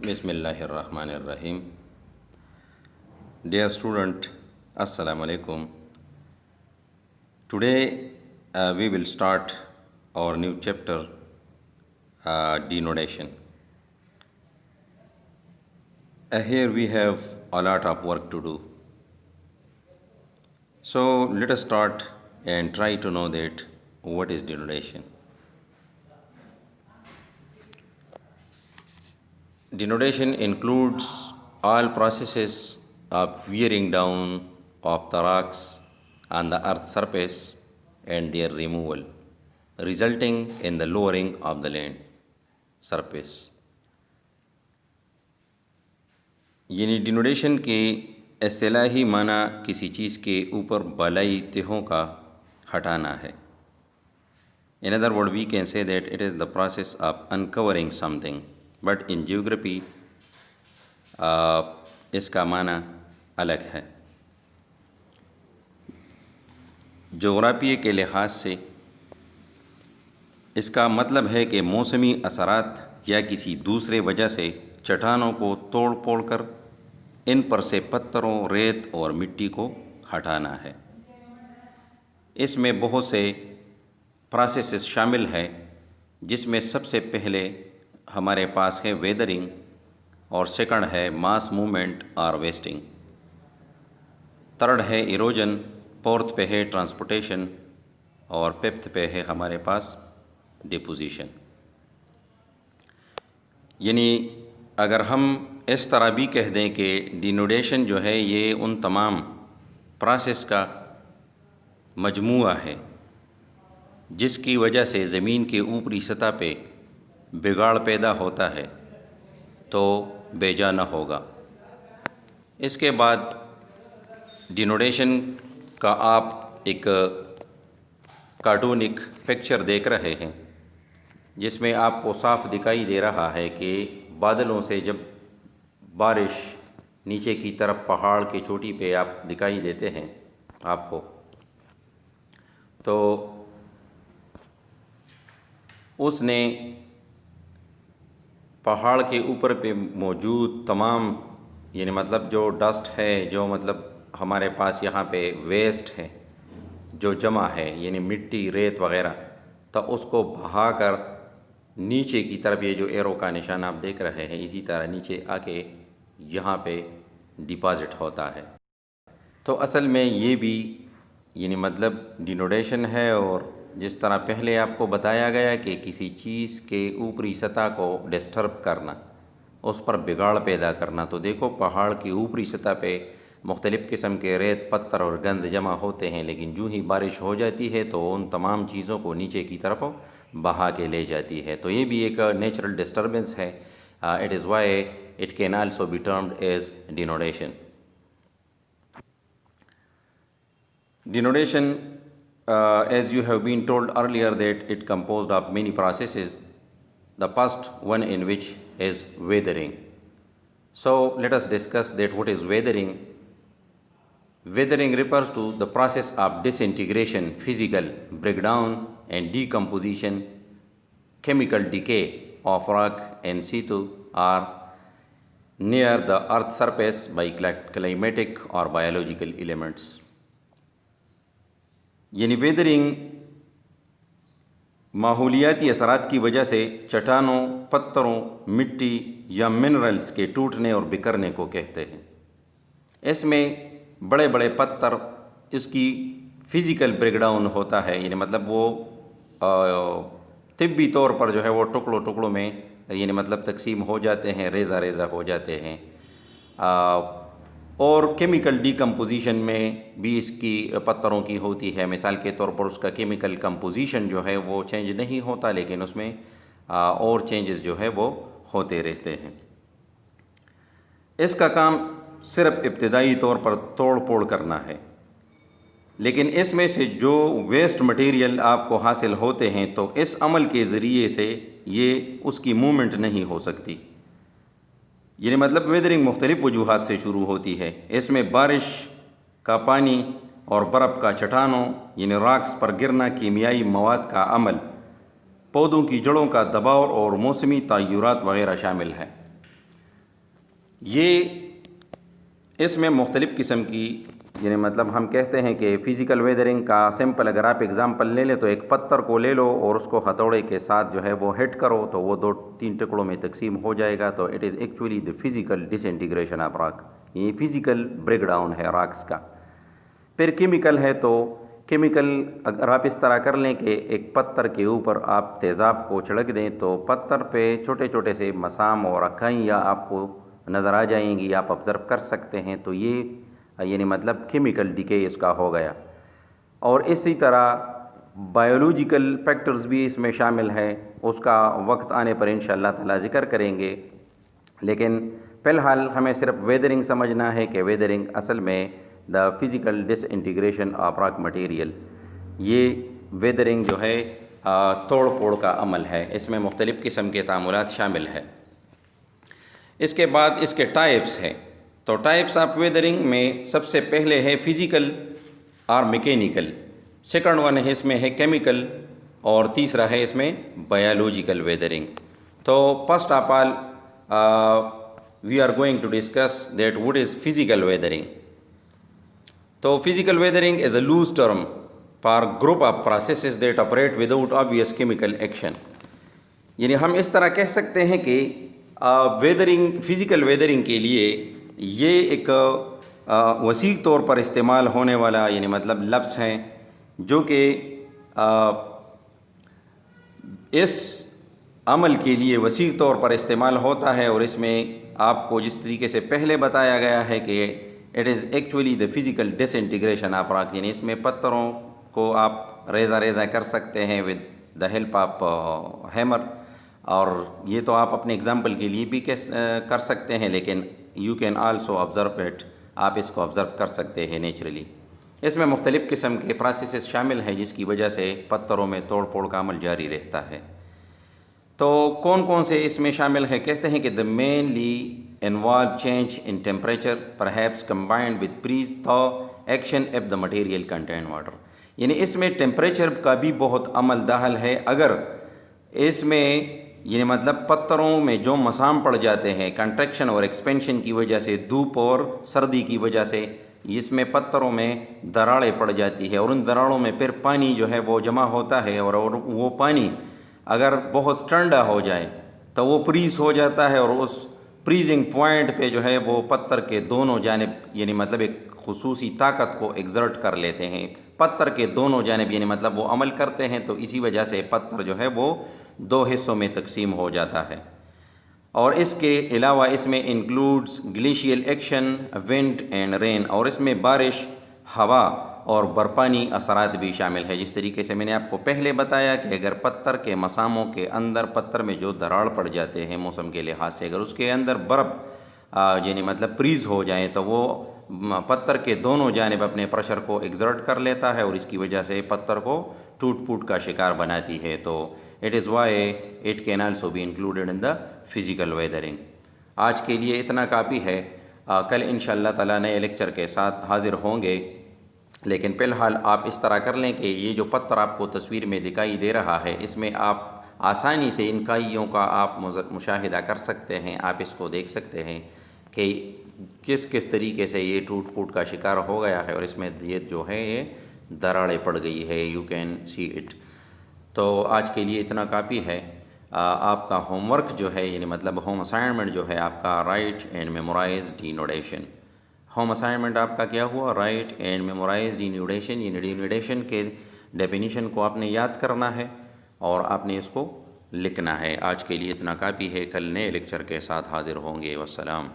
Bismillahirrahmanirrahim. Dear student, Assalamu alaikum. Today we will start our new chapter, denudation. Here we have a lot of work to do. So let us start and try to know that what is denudation. Denudation includes all processes of wearing down of the rocks on the earth's surface and their removal, resulting in the lowering of the land surface. یعنی denudation کے اصطلاحی معنی کسی چیز کے اوپر بالائی تہوں کا ہٹانا ہے. In other words, we can say that it is the process of uncovering something. But in geography, اس کا معنی الگ ہے. جغرافیے کے لحاظ سے اس کا مطلب ہے کہ موسمی اثرات یا کسی دوسرے وجہ سے چٹانوں کو توڑ پھوڑ کر ان پر سے پتھروں، ریت اور مٹی کو ہٹانا ہے. اس میں بہت سے پروسیسز شامل ہیں، جس میں سب سے پہلے ہمارے پاس ہے ویدرنگ اور سیکنڈ ہے ماس موومنٹ اور ویسٹنگ، تھرڈ ہے ایروجن، فورتھ پہ ہے ٹرانسپورٹیشن اور ففتھ پہ ہے ہمارے پاس ڈیپوزیشن. یعنی اگر ہم اس طرح بھی کہہ دیں کہ ڈینوڈیشن جو ہے یہ ان تمام پروسیس کا مجموعہ ہے جس کی وجہ سے زمین کے اوپری سطح پہ بگاڑ پیدا ہوتا ہے، تو بے جا نہ ہوگا. اس کے بعد ڈینوڈیشن کا آپ ایک کارٹونک پکچر دیکھ رہے ہیں، جس میں آپ کو صاف دکھائی دے رہا ہے کہ بادلوں سے جب بارش نیچے کی طرف پہاڑ کی چوٹی پہ آپ دکھائی دیتے ہیں آپ کو، تو اس نے پہاڑ کے اوپر پہ موجود تمام یعنی مطلب جو ڈسٹ ہے، جو مطلب ہمارے پاس یہاں پہ ویسٹ ہے جو جمع ہے، یعنی مٹی، ریت وغیرہ، تو اس کو بہا کر نیچے کی طرف، یہ جو ایرو کا نشان آپ دیکھ رہے ہیں، اسی طرح نیچے آ کے یہاں پہ ڈپازٹ ہوتا ہے. تو اصل میں یہ بھی یعنی مطلب ڈینوڈیشن ہے. اور جس طرح پہلے آپ کو بتایا گیا کہ کسی چیز کے اوپری سطح کو ڈسٹرب کرنا، اس پر بگاڑ پیدا کرنا، تو دیکھو پہاڑ کی اوپری سطح پہ مختلف قسم کے ریت، پتھر اور گند جمع ہوتے ہیں، لیکن جو ہی بارش ہو جاتی ہے تو ان تمام چیزوں کو نیچے کی طرف بہا کے لے جاتی ہے. تو یہ بھی ایک نیچرل ڈسٹربنس ہے. It is why it can also be termed as denudation. Denudation, as you have been told earlier, that it composed of many processes. The first one in which is weathering. So let us discuss that what is weathering. Weathering refers to the process of disintegration, physical breakdown and decomposition, chemical decay of rock in situ or near the earth's surface by climatic or biological elements. یعنی ویدرنگ ماحولیاتی اثرات کی وجہ سے چٹانوں، پتھروں، مٹی یا منرلز کے ٹوٹنے اور بکھرنے کو کہتے ہیں. اس میں بڑے بڑے پتھر، اس کی فزیکل بریک ڈاؤن ہوتا ہے، یعنی مطلب وہ طبی طور پر جو ہے وہ ٹکڑوں ٹکڑوں میں یعنی مطلب تقسیم ہو جاتے ہیں، ریزہ ریزہ ہو جاتے ہیں. اور کیمیکل ڈیکمپوزیشن میں بھی اس کی پتھروں کی ہوتی ہے. مثال کے طور پر اس کا کیمیکل کمپوزیشن جو ہے وہ چینج نہیں ہوتا، لیکن اس میں اور چینجز جو ہے وہ ہوتے رہتے ہیں. اس کا کام صرف ابتدائی طور پر توڑ پھوڑ کرنا ہے، لیکن اس میں سے جو ویسٹ مٹیریل آپ کو حاصل ہوتے ہیں تو اس عمل کے ذریعے سے یہ اس کی موومنٹ نہیں ہو سکتی. یعنی مطلب ویدرنگ مختلف وجوہات سے شروع ہوتی ہے. اس میں بارش کا پانی اور برف کا چٹانوں یعنی راکس پر گرنا، کیمیائی مواد کا عمل، پودوں کی جڑوں کا دباؤ اور موسمی تغیرات وغیرہ شامل ہے. یہ اس میں مختلف قسم کی یعنی مطلب ہم کہتے ہیں کہ فزیکل ویدرنگ کا سمپل اگر آپ اگزامپل لے لیں تو ایک پتھر کو لے لو اور اس کو ہتھوڑے کے ساتھ جو ہے وہ ہٹ کرو تو وہ 2-3 ٹکڑوں میں تقسیم ہو جائے گا. تو it is actually the physical disintegration of rock. یہ فزیکل بریک ڈاؤن ہے راکس کا. پھر کیمیکل ہے تو کیمیکل اگر آپ اس طرح کر لیں کہ ایک پتھر کے اوپر آپ تیزاب کو چھڑک دیں تو پتھر پہ چھوٹے چھوٹے سے مسام اور اکائیاں آپ کو نظر آ جائیں گی, آپ آبزرو کر سکتے ہیں. تو یہ یعنی مطلب کیمیکل ڈیکے اس کا ہو گیا. اور اسی طرح بایولوجیکل فیکٹرز بھی اس میں شامل ہے, اس کا وقت آنے پر انشاءاللہ تعالی ذکر کریں گے. لیکن فی الحال ہمیں صرف ویدرنگ سمجھنا ہے کہ ویدرنگ اصل میں the physical disintegration of rock material. یہ ویدرنگ جو ہے توڑ پھوڑ کا عمل ہے, اس میں مختلف قسم کے تعاملات شامل ہے. اس کے بعد اس کے ٹائپس ہیں. تو ٹائپس آف ویدرنگ میں سب سے پہلے ہے فزیکل اور میکینیکل, سیکنڈ ون ہے اس میں ہے کیمیکل, اور تیسرا ہے اس میں بایولوجیکل ویدرنگ. تو first of all we are going to discuss that what is physical weathering. تو physical weathering is a loose term for group of processes that operate without obvious chemical action. یعنی ہم اس طرح کہہ سکتے ہیں کہ ویدرنگ physical ویدرنگ کے لیے یہ ایک وسیع طور پر استعمال ہونے والا یعنی مطلب لفظ ہیں جو کہ اس عمل کے لیے وسیع طور پر استعمال ہوتا ہے. اور اس میں آپ کو جس طریقے سے پہلے بتایا گیا ہے کہ it is actually the physical disintegration of rock, یعنی اس میں پتھروں کو آپ ریزہ ریزہ کر سکتے ہیں with the help of hammer. اور یہ تو آپ اپنے اگزامپل کے لیے بھی کر سکتے ہیں, لیکن you can also observe it, آپ اس کو آبزرو کر سکتے ہیں نیچرلی. اس میں مختلف قسم کے پروسیسز شامل ہیں جس کی وجہ سے پتھروں میں توڑ پھوڑ کا عمل جاری رہتا ہے. تو کون کون سے اس میں شامل ہے؟ کہتے ہیں کہ the mainly involve change in temperature perhaps combined with freeze thaw action if the material contain water. یعنی اس میں ٹیمپریچر کا بھی بہت عمل دخل ہے. اگر اس میں یعنی مطلب پتھروں میں جو مسام پڑ جاتے ہیں کنٹریکشن اور ایکسپینشن کی وجہ سے, دھوپ اور سردی کی وجہ سے, اس میں پتھروں میں دراڑیں پڑ جاتی ہے اور ان دراڑوں میں پھر پانی جو ہے وہ جمع ہوتا ہے, اور وہ پانی اگر بہت ٹھنڈا ہو جائے تو وہ فریز ہو جاتا ہے, اور اس فریزنگ پوائنٹ پہ جو ہے وہ پتھر کے دونوں جانب یعنی مطلب ایک خصوصی طاقت کو ایگزرٹ کر لیتے ہیں. پتھر کے دونوں جانب یعنی مطلب وہ عمل کرتے ہیں, تو اسی وجہ سے پتھر جو ہے وہ 2 حصوں میں تقسیم ہو جاتا ہے. اور اس کے علاوہ اس میں انکلوڈز گلیشیل ایکشن, ونڈ اینڈ رین, اور اس میں بارش, ہوا اور برفانی اثرات بھی شامل ہے. جس طریقے سے میں نے آپ کو پہلے بتایا کہ اگر پتھر کے مساموں کے اندر پتھر میں جو دراڑ پڑ جاتے ہیں موسم کے لحاظ سے, اگر اس کے اندر برف یعنی مطلب فریز ہو جائیں تو وہ پتھر کے دونوں جانب اپنے پریشر کو ایگزرٹ کر لیتا ہے, اور اس کی وجہ سے پتھر کو ٹوٹ پھوٹ کا شکار بناتی ہے. تو it is why it can also be included in the physical weathering. آج کے لیے اتنا کافی ہے. کل انشاءاللہ تعالیٰ نئے لیکچر کے ساتھ حاضر ہوں گے. لیکن فی الحال آپ اس طرح کر لیں کہ یہ جو پتھر آپ کو تصویر میں دکھائی دے رہا ہے, اس میں آپ آسانی سے ان کائیوں کا آپ مشاہدہ کر سکتے ہیں. آپ اس کو دیکھ سکتے ہیں کہ کس کس طریقے سے یہ ٹوٹ پھوٹ کا شکار ہو گیا ہے, اور اس میں یہ جو ہے یہ دراڑیں پڑ گئی ہے. You can see it. تو آج کے لیے اتنا کافی ہے. آپ کا ہوم ورک جو ہے یعنی مطلب ہوم اسائنمنٹ جو ہے آپ کا write and memorize denudation. Home assignment آپ کا کیا ہوا؟ Write and memorize denudation. یعنی ڈینوڈیشن کے ڈیفینیشن کو آپ نے یاد کرنا ہے اور آپ نے اس کو لکھنا ہے. آج کے لیے اتنا کافی ہے. کل نئے لیکچر کے ساتھ حاضر ہوں گے. والسلام.